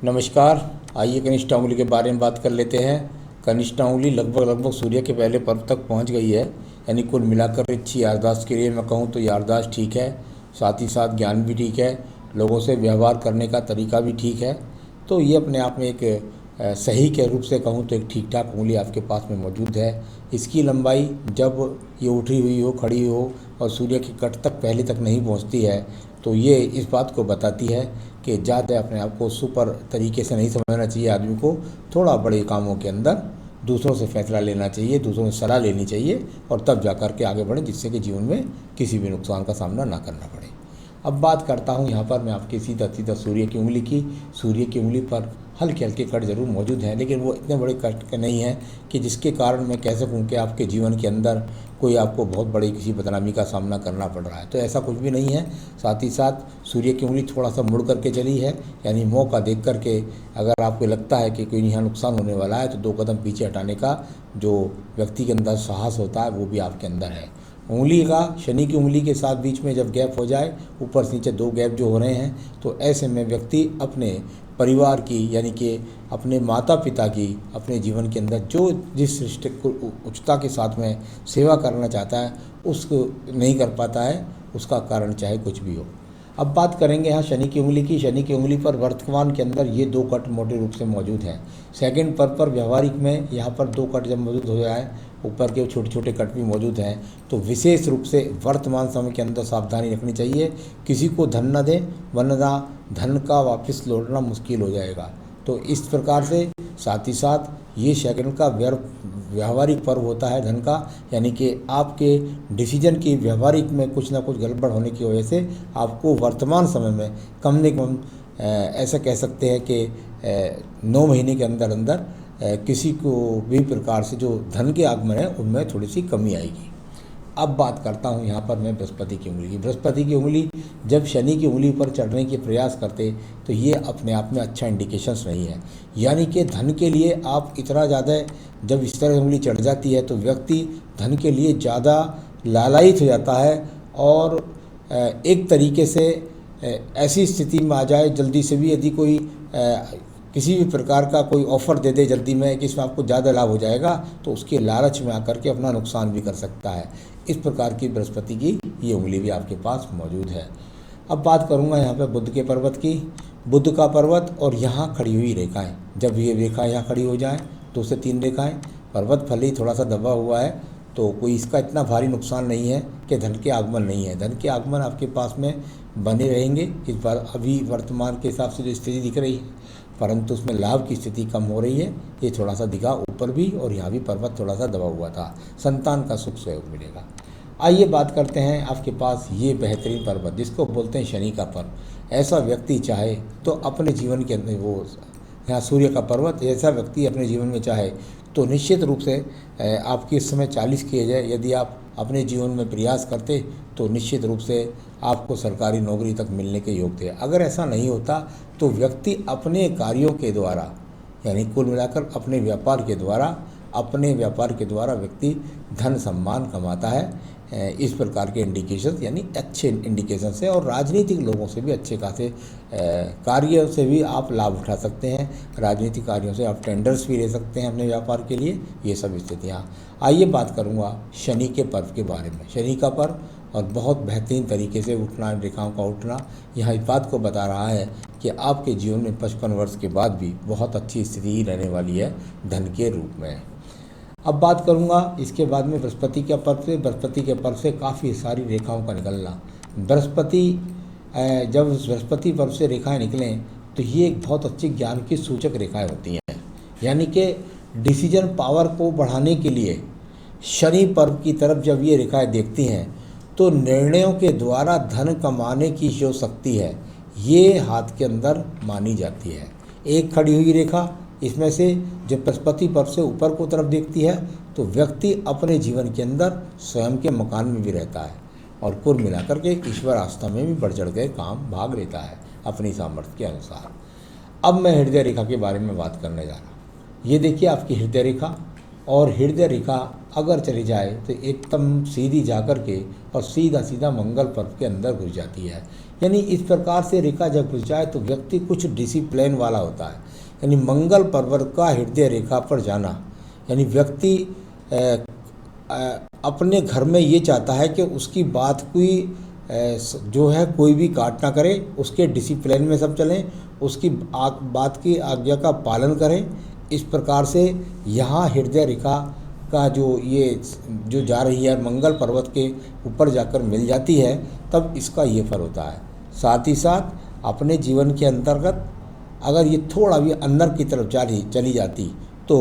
नमस्कार। आइए कनिष्ठ अंगुली के बारे में बात कर लेते हैं। कनिष्ठ अंगुली लगभग सूर्य के पहले पर्व तक पहुंच गई है, यानी कुल मिलाकर अच्छी यारदाश्त के लिए मैं कहूं तो यारदाश्त ठीक है, साथ ही साथ ज्ञान भी ठीक है, लोगों से व्यवहार करने का तरीका भी ठीक है। तो ये अपने आप में एक सही के रूप से कहूँ तो एक ठीक ठाक उंगली आपके पास में मौजूद है। इसकी लंबाई जब ये उठी हुई हो, खड़ी हो और सूर्य की कट तक पहले तक नहीं पहुंचती है, तो ये इस बात को बताती है कि ज़्यादा अपने आप को सुपर तरीके से नहीं समझना चाहिए। आदमी को थोड़ा बड़े कामों के अंदर दूसरों से फैसला लेना चाहिए, दूसरों से सलाह लेनी चाहिए और तब जा कर के आगे बढ़ें, जिससे कि जीवन में किसी भी नुकसान का सामना ना करना पड़े। अब बात करता हूँ यहाँ पर मैं आपकी सीधा सीधा सूर्य की उंगली की। सूर्य की उंगली पर हल्के हल्के कट जरूर मौजूद हैं, लेकिन वो इतने बड़े कट नहीं हैं कि जिसके कारण मैं कह सकूँ कि आपके जीवन के अंदर कोई आपको बहुत बड़ी किसी बदनामी का सामना करना पड़ रहा है। तो ऐसा कुछ भी नहीं है। साथ ही साथ सूर्य की उंगली थोड़ा सा मुड़ करके चली है, यानी मौका देख करके अगर आपको लगता है कि कोई यहाँ नुकसान होने वाला है तो 2 कदम पीछे हटाने का जो व्यक्ति के अंदर साहस होता है वो भी आपके अंदर है। उंगली का शनि की उंगली के साथ बीच में जब गैप हो जाए, ऊपर से नीचे 2 गैप जो हो रहे हैं, तो ऐसे में व्यक्ति अपने परिवार की यानी कि अपने माता पिता की अपने जीवन के अंदर जो जिस रिश्ते को उच्चता के साथ में सेवा करना चाहता है उसको नहीं कर पाता है, उसका कारण चाहे कुछ भी हो। अब बात करेंगे यहाँ शनि की उंगली की। शनि की उंगली पर वर्तमान के अंदर ये 2 कट मोटे रूप से मौजूद हैं। सेकंड पर व्यवहारिक में यहाँ पर 2 कट जब मौजूद हो जाए, ऊपर के छोटे छोटे कट भी मौजूद हैं, तो विशेष रूप से वर्तमान समय के अंदर सावधानी रखनी चाहिए। किसी को धन न दें, वरना धन का वापस लौटना मुश्किल हो जाएगा। तो इस प्रकार से साथ ही साथ ये सेकंड का व्यवहारिक पर्व होता है धन का, यानी कि आपके डिसीजन की व्यवहारिक में कुछ ना कुछ गड़बड़ होने की वजह से आपको वर्तमान समय में कम से कम ऐसा कह सकते हैं कि 9 महीने के अंदर अंदर किसी को भी प्रकार से जो धन के आगमन है उनमें थोड़ी सी कमी आएगी। अब बात करता हूँ यहाँ पर मैं बृहस्पति की उंगली की। बृहस्पति की उंगली जब शनि की उंगली पर चढ़ने के प्रयास करते तो ये अपने आप में अच्छा इंडिकेशंस नहीं है। यानी कि धन के लिए आप इतना ज़्यादा जब इस तरह उंगली चढ़ जाती है तो व्यक्ति धन के लिए ज़्यादा लालायित हो जाता है और एक तरीके से ऐसी स्थिति में आ जाए जल्दी से भी, यदि कोई किसी भी प्रकार का कोई ऑफ़र दे दे जल्दी में कि इसमें आपको ज़्यादा लाभ हो जाएगा, तो उसके लालच में आकर के अपना नुकसान भी कर सकता है। इस प्रकार की बृहस्पति की ये उंगली भी आपके पास मौजूद है। अब बात करूंगा यहाँ पे बुध के पर्वत की। बुध का पर्वत और यहाँ खड़ी हुई रेखाएं, जब ये रेखा यहाँ खड़ी हो जाए, 2 से 3 रेखाएं, पर्वत भले ही थोड़ा सा दबा हुआ है तो कोई इसका इतना भारी नुकसान नहीं है कि धन के आगमन नहीं है। धन के आगमन आपके पास में बने रहेंगे। इस बार अभी वर्तमान के हिसाब से जो स्थिति दिख रही है, परंतु उसमें लाभ की स्थिति कम हो रही है। ये थोड़ा सा दिखा ऊपर भी, और यहाँ भी पर्वत थोड़ा सा दबा हुआ था। संतान का सुख सहयोग मिलेगा। आइए बात करते हैं आपके पास ये बेहतरीन पर्वत जिसको बोलते हैं शनि का पर्व। ऐसा व्यक्ति चाहे तो अपने जीवन के अंदर वो यहाँ सूर्य का पर्वत, ऐसा व्यक्ति अपने जीवन में चाहे तो निश्चित रूप से आपकी इस समय 40 की एज है, यदि आप अपने जीवन में प्रयास करते तो निश्चित रूप से आपको सरकारी नौकरी तक मिलने के योग थे। अगर ऐसा नहीं होता तो व्यक्ति अपने कार्यों के द्वारा, यानी कुल मिलाकर अपने व्यापार के द्वारा व्यक्ति धन सम्मान कमाता है। इस प्रकार के इंडिकेशन यानी अच्छे इंडिकेशन से, और राजनीतिक लोगों से भी अच्छे खासे कार्यों से भी आप लाभ उठा सकते हैं। राजनीतिक कार्यों से आप टेंडर्स भी ले सकते हैं अपने व्यापार के लिए। ये सब स्थितियाँ। आइए बात करूँगा शनि के पर्व के बारे में। शनि का पर्व और बहुत बेहतरीन तरीके से उठना, रेखाओं का उठना, यह इस बात को बता रहा है कि आपके जीवन में 55 वर्ष के बाद भी बहुत अच्छी स्थिति ही रहने वाली है धन के रूप में। अब बात करूंगा इसके बाद में बृहस्पति के पर्व से। बृहस्पति के पर्व से काफ़ी सारी रेखाओं का निकलना। जब बृहस्पति पर्व से रेखाएं निकलें तो ये एक बहुत अच्छी ज्ञान की सूचक रेखाएं होती हैं। यानी कि डिसीजन पावर को बढ़ाने के लिए शनि पर्व की तरफ जब ये रेखाएं देखती हैं तो निर्णयों के द्वारा धन कमाने की जो शक्ति है ये हाथ के अंदर मानी जाती है। एक खड़ी हुई रेखा इसमें से जब बृहस्पति पर्व से ऊपर को तरफ देखती है तो व्यक्ति अपने जीवन के अंदर स्वयं के मकान में भी रहता है और कुल मिलाकर के ईश्वर आस्था में भी बढ़ चढ़ के काम भाग लेता है अपनी सामर्थ्य के अनुसार। अब मैं हृदय रेखा के बारे में बात करने जा रहा हूँ। ये देखिए आपकी हृदय रेखा, और हृदय रेखा अगर चली जाए तो एकदम सीधी जाकर के और सीधा सीधा मंगल पर्व के अंदर घुस जाती है। यानी इस प्रकार से रेखा जब घुस जाए तो व्यक्ति कुछ डिसिप्लिन वाला होता है। यानी मंगल पर्वत का हृदय रेखा पर जाना यानी व्यक्ति अपने घर में ये चाहता है कि उसकी बात जो है कोई भी काट ना करे, उसके डिसिप्लिन में सब चलें, उसकी बात की आज्ञा का पालन करें। इस प्रकार से यहाँ हृदय रेखा का जो जा रही है मंगल पर्वत के ऊपर जाकर मिल जाती है, तब इसका ये फल होता है। साथ ही साथ अपने जीवन के अंतर्गत अगर ये थोड़ा भी अंदर की तरफ चली जाती तो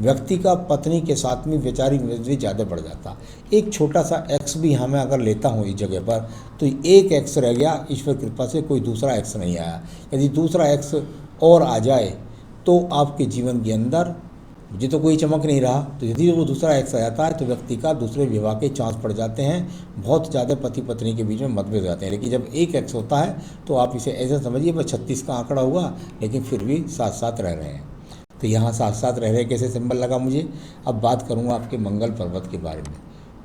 व्यक्ति का पत्नी के साथ में वैचारिक मतभेद ज़्यादा बढ़ जाता। एक छोटा सा एक्स भी यहाँ मैं अगर लेता हूँ इस जगह पर तो एक एक्स रह गया, ईश्वर कृपा से कोई दूसरा एक्स नहीं आया। यदि दूसरा एक्स और आ जाए तो आपके जीवन के अंदर मुझे तो कोई चमक नहीं रहा, तो यदि वो दूसरा एक्स आ जाता है तो व्यक्ति का दूसरे विवाह के चांस पड़ जाते हैं। बहुत ज़्यादा पति पत्नी के बीच में मतभेद हो जाते हैं। लेकिन जब एक एक्स होता है तो आप इसे ऐसा समझिए बस 36 का आंकड़ा हुआ, लेकिन फिर भी साथ साथ रह रहे हैं। तो यहाँ साथ साथ रह रहे कैसे सिंबल लगा मुझे। अब बात करूँगा आपके मंगल पर्वत के बारे में।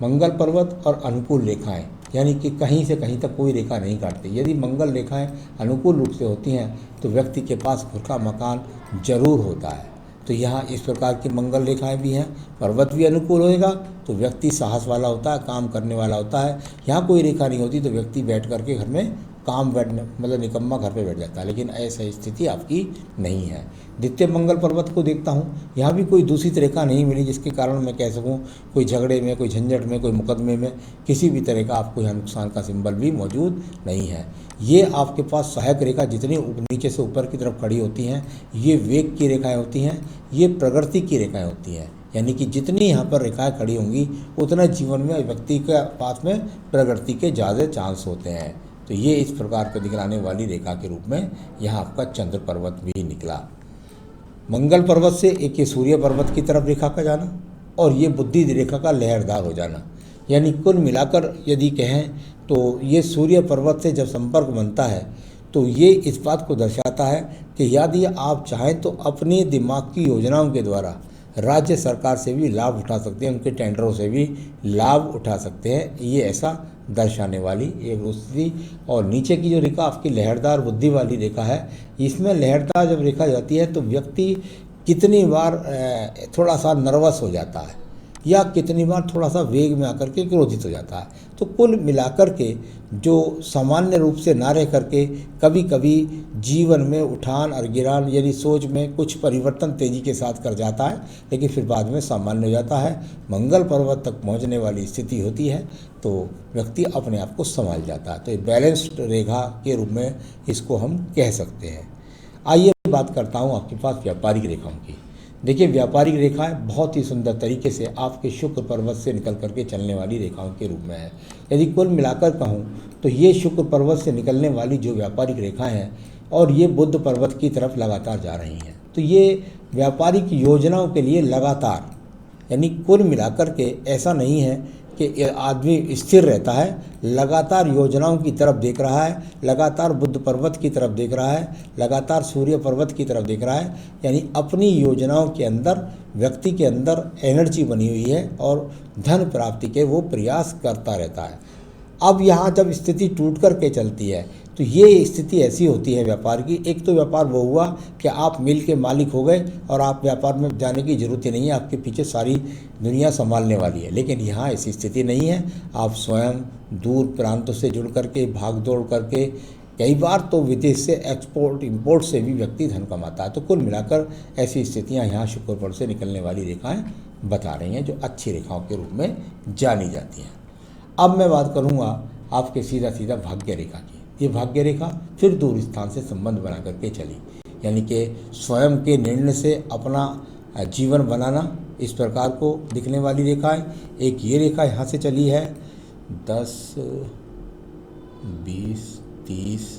मंगल पर्वत और अनुकूल रेखाएं यानी कि कहीं से कहीं तक कोई रेखा नहीं काटती। यदि मंगल रेखाएं अनुकूल रूप से होती हैं तो व्यक्ति के पास खुद का मकान जरूर होता है। तो यहाँ इस प्रकार की मंगल रेखाएं भी हैं। पर्वत भी अनुकूल होएगा तो व्यक्ति साहस वाला होता है, काम करने वाला होता है। यहाँ कोई रेखा नहीं होती तो व्यक्ति बैठ करके घर में काम बैठने मतलब निकम्मा घर पे बैठ जाता है, लेकिन ऐसा स्थिति आपकी नहीं है। द्वितीय मंगल पर्वत को देखता हूँ, यहाँ भी कोई दूषित रेखा नहीं मिली जिसके कारण मैं कह सकूँ कोई झगड़े में, कोई झंझट में, कोई मुकदमे में किसी भी तरह का आपको यहाँ नुकसान का सिंबल भी मौजूद नहीं है। ये आपके पास सहायक रेखा जितनी नीचे से ऊपर की तरफ खड़ी होती हैं ये वेग की रेखाएँ होती हैं, ये प्रगति की रेखाएँ होती हैं। यानी कि जितनी यहाँ पर रेखाएं खड़ी होंगी उतना जीवन में व्यक्ति के पास में प्रगति के ज़्यादा चांस होते हैं। तो ये इस प्रकार को दिखलाने वाली रेखा के रूप में यहाँ आपका चंद्र पर्वत भी निकला। मंगल पर्वत से एक ये सूर्य पर्वत की तरफ रेखा का जाना और ये बुद्धि रेखा का लहरदार हो जाना। यानी कुल मिलाकर यदि कहें तो ये सूर्य पर्वत से जब संपर्क बनता है तो ये इस बात को दर्शाता है कि यदि आप चाहें तो अपने दिमाग की योजनाओं के द्वारा राज्य सरकार से भी लाभ उठा सकते हैं, उनके टेंडरों से भी लाभ उठा सकते हैं। ये ऐसा दर्शाने वाली एक स्थिति। और नीचे की जो रेखा आपकी लहरदार बुद्धि वाली रेखा है, इसमें लहरदार जब रेखा जाती है तो व्यक्ति कितनी बार थोड़ा सा नर्वस हो जाता है या कितनी बार थोड़ा सा वेग में आकर के क्रोधित हो जाता है। तो कुल मिलाकर के जो सामान्य रूप से ना रह करके कभी कभी जीवन में उठान और गिरान यानी सोच में कुछ परिवर्तन तेज़ी के साथ कर जाता है, लेकिन फिर बाद में सामान्य हो जाता है। मंगल पर्वत तक पहुंचने वाली स्थिति होती है तो व्यक्ति अपने आप को संभाल जाता है। तो बैलेंस्ड रेखा के रूप में इसको हम कह सकते हैं। आइए बात करता हूँ आपके पास व्यापारिक रेखाओं की। देखिए व्यापारिक रेखाएं बहुत ही सुंदर तरीके से आपके शुक्र पर्वत से निकल करके चलने वाली रेखाओं के रूप में है। यदि कुल मिलाकर कहूँ तो ये शुक्र पर्वत से निकलने वाली जो व्यापारिक रेखाएं हैं और ये बुध पर्वत की तरफ लगातार जा रही हैं, तो ये व्यापारिक योजनाओं के लिए लगातार यानी कुल मिलाकर के ऐसा नहीं है कि आदमी स्थिर रहता है, लगातार योजनाओं की तरफ देख रहा है, लगातार बुध पर्वत की तरफ देख रहा है, लगातार सूर्य पर्वत की तरफ देख रहा है। यानी अपनी योजनाओं के अंदर व्यक्ति के अंदर एनर्जी बनी हुई है और धन प्राप्ति के वो प्रयास करता रहता है। अब यहाँ जब स्थिति टूट कर के चलती है तो ये स्थिति ऐसी होती है व्यापार की। एक तो व्यापार वो हुआ कि आप मिल के मालिक हो गए और आप व्यापार में जाने की ज़रूरत ही नहीं है, आपके पीछे सारी दुनिया संभालने वाली है। लेकिन यहाँ ऐसी स्थिति नहीं है, आप स्वयं दूर प्रांतों से जुड़ करके भाग दौड़ करके कई बार तो विदेश से एक्सपोर्ट इंपोर्ट से भी व्यक्ति धन कमाता है। तो कुल मिलाकर ऐसी स्थितियाँ यहाँ शुक्र पर्वत से निकलने वाली रेखाएँ बता रही हैं जो अच्छी रेखाओं के रूप में जानी जाती हैं। अब मैं बात करूँगा आपके सीधा सीधा भाग्य रेखा की। ये भाग्य रेखा फिर दूर स्थान से संबंध बना करके चली, यानी कि स्वयं के निर्णय से अपना जीवन बनाना, इस प्रकार को दिखने वाली रेखा है। एक ये रेखा यहाँ से चली है 10, 20, 30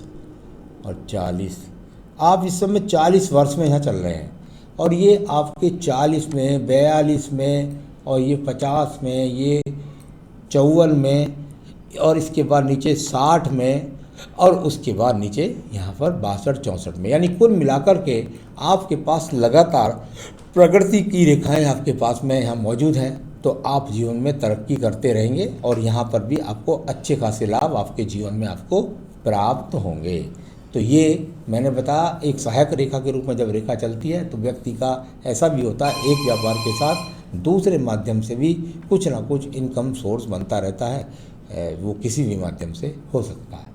और 40। आप इस समय 40 वर्ष में यहाँ चल रहे हैं और ये आपके 40 में, 42 में और ये 50 में, ये 54 में और इसके बाद नीचे 60 में और उसके बाद नीचे यहाँ पर 62, 64 में। यानी कुल मिलाकर के आपके पास लगातार प्रगति की रेखाएं आपके पास में यहाँ मौजूद हैं, तो आप जीवन में तरक्की करते रहेंगे और यहाँ पर भी आपको अच्छे खासे लाभ आपके जीवन में आपको प्राप्त होंगे। तो ये मैंने बताया, एक सहायक रेखा के रूप में जब रेखा चलती है तो व्यक्ति का ऐसा भी होता है, एक व्यापार के साथ दूसरे माध्यम से भी कुछ ना कुछ इनकम सोर्स बनता रहता है, वो किसी भी माध्यम से हो सकता है।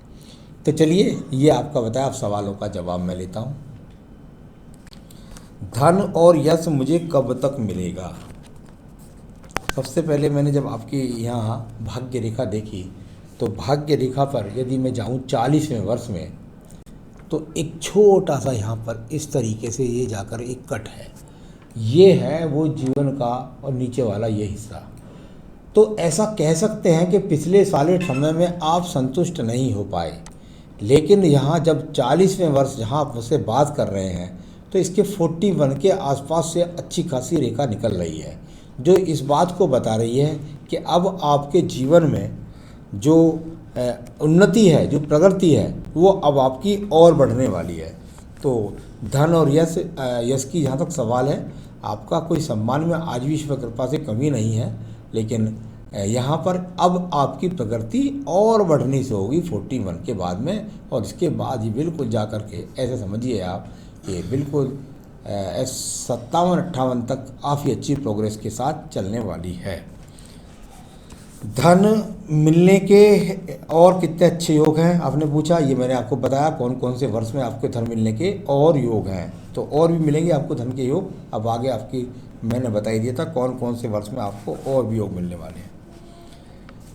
तो चलिए, ये आपका बताया, अब सवालों का जवाब मैं लेता हूँ। धन और यश मुझे कब तक मिलेगा? सबसे पहले मैंने जब आपकी यहाँ भाग्य रेखा देखी, तो भाग्य रेखा पर यदि मैं जाऊँ 40वें वर्ष में, तो एक छोटा सा यहाँ पर इस तरीके से ये जाकर एक कट है, ये है वो जीवन का, और नीचे वाला ये हिस्सा। तो ऐसा कह सकते हैं कि पिछले साले समय में आप संतुष्ट नहीं हो पाए, लेकिन यहाँ जब 40वें वर्ष जहाँ आप मुझसे बात कर रहे हैं, तो इसके 41 के आसपास से अच्छी खासी रेखा निकल रही है, जो इस बात को बता रही है कि अब आपके जीवन में जो उन्नति है, जो प्रगति है, वो अब आपकी और बढ़ने वाली है। तो धन और यश की जहाँ तक सवाल है, आपका कोई सम्मान में आज भी ईश्वर कृपा से कमी नहीं है, लेकिन यहाँ पर अब आपकी प्रगति और बढ़ने से होगी 41 के बाद में, और इसके बाद ही बिल्कुल जा कर के ऐसे समझिए आप कि बिल्कुल 57-58 तक काफ़ी अच्छी प्रोग्रेस के साथ चलने वाली है। धन मिलने के और कितने अच्छे योग हैं आपने पूछा, ये मैंने आपको बताया कौन कौन से वर्ष में आपके धन मिलने के और योग हैं। तो और भी मिलेंगे आपको धन के योग, अब आगे आपकी मैंने बता ही दिया था कौन कौन से वर्ष में आपको और भी योग मिलने वाले हैं।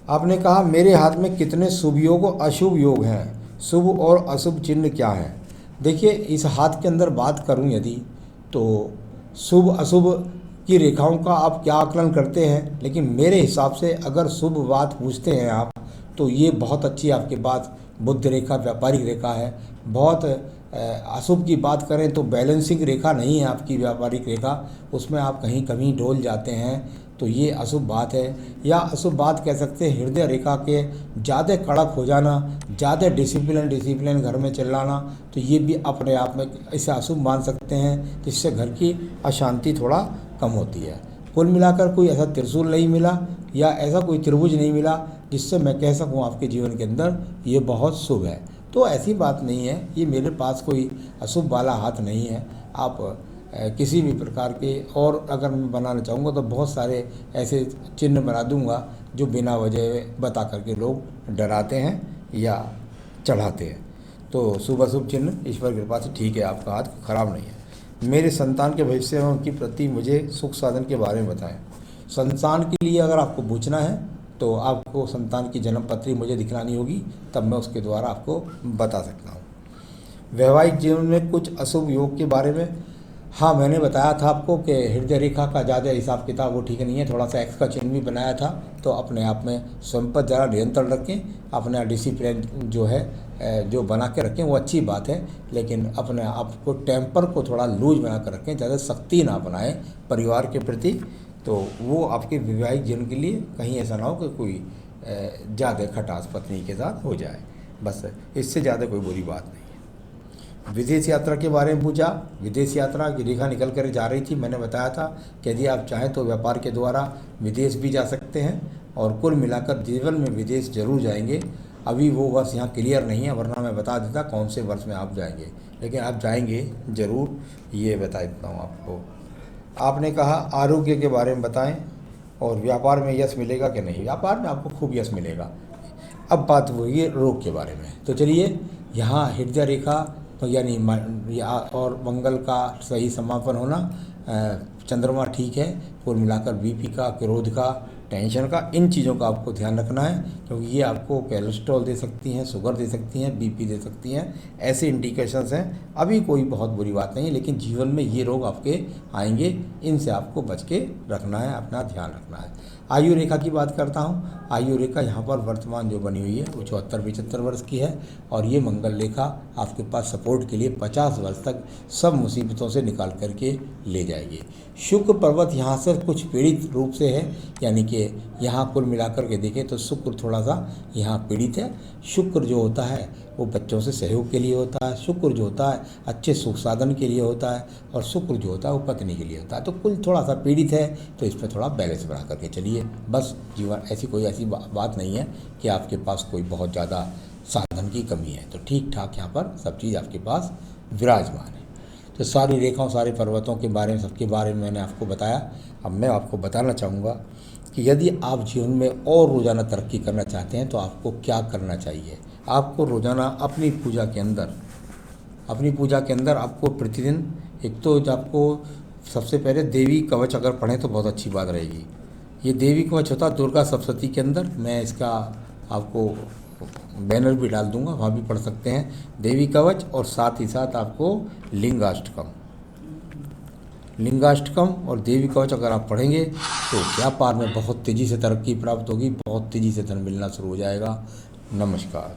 आपने कहा मेरे हाथ में कितने शुभ योग और अशुभ योग हैं, शुभ और अशुभ चिन्ह क्या हैं? देखिए, इस हाथ के अंदर बात करूं यदि, तो शुभ अशुभ की रेखाओं का आप क्या आकलन करते हैं, लेकिन मेरे हिसाब से अगर शुभ बात पूछते हैं आप, तो ये बहुत अच्छी आपके पास बुध रेखा व्यापारिक रेखा है। बहुत अशुभ की बात करें तो बैलेंसिंग रेखा नहीं है आपकी व्यापारिक रेखा, उसमें आप कहीं कहीं डोल जाते हैं, तो ये अशुभ बात है। या अशुभ बात कह सकते हैं हृदय रेखा के ज़्यादा कड़क हो जाना, ज़्यादा डिसिप्लिन घर में चिल्लाना, तो ये भी अपने आप में इसे अशुभ मान सकते हैं, जिससे घर की अशांति थोड़ा कम होती है। कुल मिलाकर कोई ऐसा त्रिशूल नहीं मिला या ऐसा कोई त्रिभुज नहीं मिला जिससे मैं कह सकूं आपके जीवन के अंदर ये बहुत शुभ है। तो ऐसी बात नहीं है, ये मेरे पास कोई अशुभ वाला हाथ नहीं है। आप किसी भी प्रकार के, और अगर मैं बनाना चाहूँगा तो बहुत सारे ऐसे चिन्ह बना दूंगा जो बिना वजह बता करके लोग डराते हैं या चढ़ाते हैं। तो शुभ अशुभ चिन्ह ईश्वर की कृपा से ठीक है, आपका हाथ खराब नहीं है। मेरे संतान के भविष्य के प्रति मुझे सुख साधन के बारे में बताएं। संतान के लिए अगर आपको पूछना है तो आपको संतान की जन्म पत्री मुझे दिखलानी होगी, तब मैं उसके द्वारा आपको बता सकता हूँ। वैवाहिक जीवन में कुछ अशुभ योग के बारे में, हाँ मैंने बताया था आपको कि हृदय रेखा का ज़्यादा हिसाब किताब वो ठीक नहीं है, थोड़ा सा एक्स का चिन्ह भी बनाया था। तो अपने आप में संपत्ति ज़रा नियंत्रण रखें, अपना डिसिप्लिन जो है जो बना के रखें, वो अच्छी बात है, लेकिन अपने आप को टेम्पर को थोड़ा लूज बना कर रखें, ज़्यादा सख्ती ना अपनाएं परिवार के प्रति। तो वो आपके वैवाहिक जीवन के लिए कहीं ऐसा ना हो कि कोई ज़्यादा खटास पत्नी के साथ हो जाए, बस इससे ज़्यादा कोई बुरी बात नहीं है। विदेश यात्रा के बारे में पूछा, विदेश यात्रा की रेखा निकल कर जा रही थी, मैंने बताया था कि यदि आप चाहें तो व्यापार के द्वारा विदेश भी जा सकते हैं, और कुल मिलाकर जीवन में विदेश जरूर जाएंगे। अभी वो वर्ष यहाँ क्लियर नहीं है, वरना मैं बता देता कौन से वर्ष में आप जाएंगे, लेकिन आप जाएंगे ज़रूर, ये बता देता हूँ आपको। आपने कहा आरोग्य के बारे में बताएं, और व्यापार में यश मिलेगा कि नहीं? व्यापार में आपको खूब यश मिलेगा। अब बात हुई है रोग के बारे में, तो चलिए यहाँ हृदय रेखा तो यानी और मंगल का सही समापन होना, चंद्रमा ठीक है, कुल मिलाकर बीपी का, क्रोध का, टेंशन का, इन चीज़ों का आपको ध्यान रखना है, क्योंकि ये आपको कोलेस्ट्रॉल दे सकती हैं, शुगर दे सकती हैं, बीपी दे सकती हैं, ऐसे इंडिकेशंस हैं। अभी कोई बहुत बुरी बात नहीं है, लेकिन जीवन में ये रोग आपके आएंगे, इनसे आपको बच के रखना है, अपना ध्यान रखना है। आयु रेखा की बात करता हूँ। आयु रेखा यहाँ पर वर्तमान जो बनी हुई है वो 74-75 वर्ष की है, और ये मंगल रेखा आपके पास सपोर्ट के लिए 50 वर्ष तक सब मुसीबतों से निकाल करके ले जाएगी। शुक्र पर्वत यहाँ से कुछ पीड़ित रूप से है, यानी कि यहाँ कुल मिलाकर के देखें तो शुक्र थोड़ा सा यहाँ पीड़ित है। शुक्र जो होता है वो बच्चों से सहयोग के लिए होता है, शुक्र जो होता है अच्छे सुख साधन के लिए होता है, और शुक्र जो होता है वो पत्नी के लिए होता है। तो कुल थोड़ा सा पीड़ित है, तो इस पर थोड़ा बैलेंस बना करके चलिए। बस जीवन ऐसी कोई ऐसी बात नहीं है कि आपके पास कोई बहुत ज़्यादा साधन की कमी है, तो ठीक ठाक यहाँ पर सब चीज़ आपके पास विराजमान है। तो सारी रेखाओं, सारे पर्वतों के बारे में, सबके बारे में मैंने आपको बताया। अब मैं आपको बताना चाहूँगा कि यदि आप जीवन में और रोज़ाना तरक्की करना चाहते हैं तो आपको क्या करना चाहिए। आपको रोज़ाना अपनी पूजा के अंदर आपको प्रतिदिन, एक तो आपको सबसे पहले देवी कवच अगर पढ़ें तो बहुत अच्छी बात रहेगी। ये देवी कवच होता है दुर्गा सप्तशती के अंदर, मैं इसका आपको बैनर भी डाल दूंगा, वहाँ भी पढ़ सकते हैं देवी कवच। और साथ ही साथ आपको लिंगाष्टकम और देवी कवच अगर आप पढ़ेंगे तो व्यापार में बहुत तेज़ी से तरक्की प्राप्त होगी, बहुत तेज़ी से धन मिलना शुरू हो जाएगा। नमस्कार।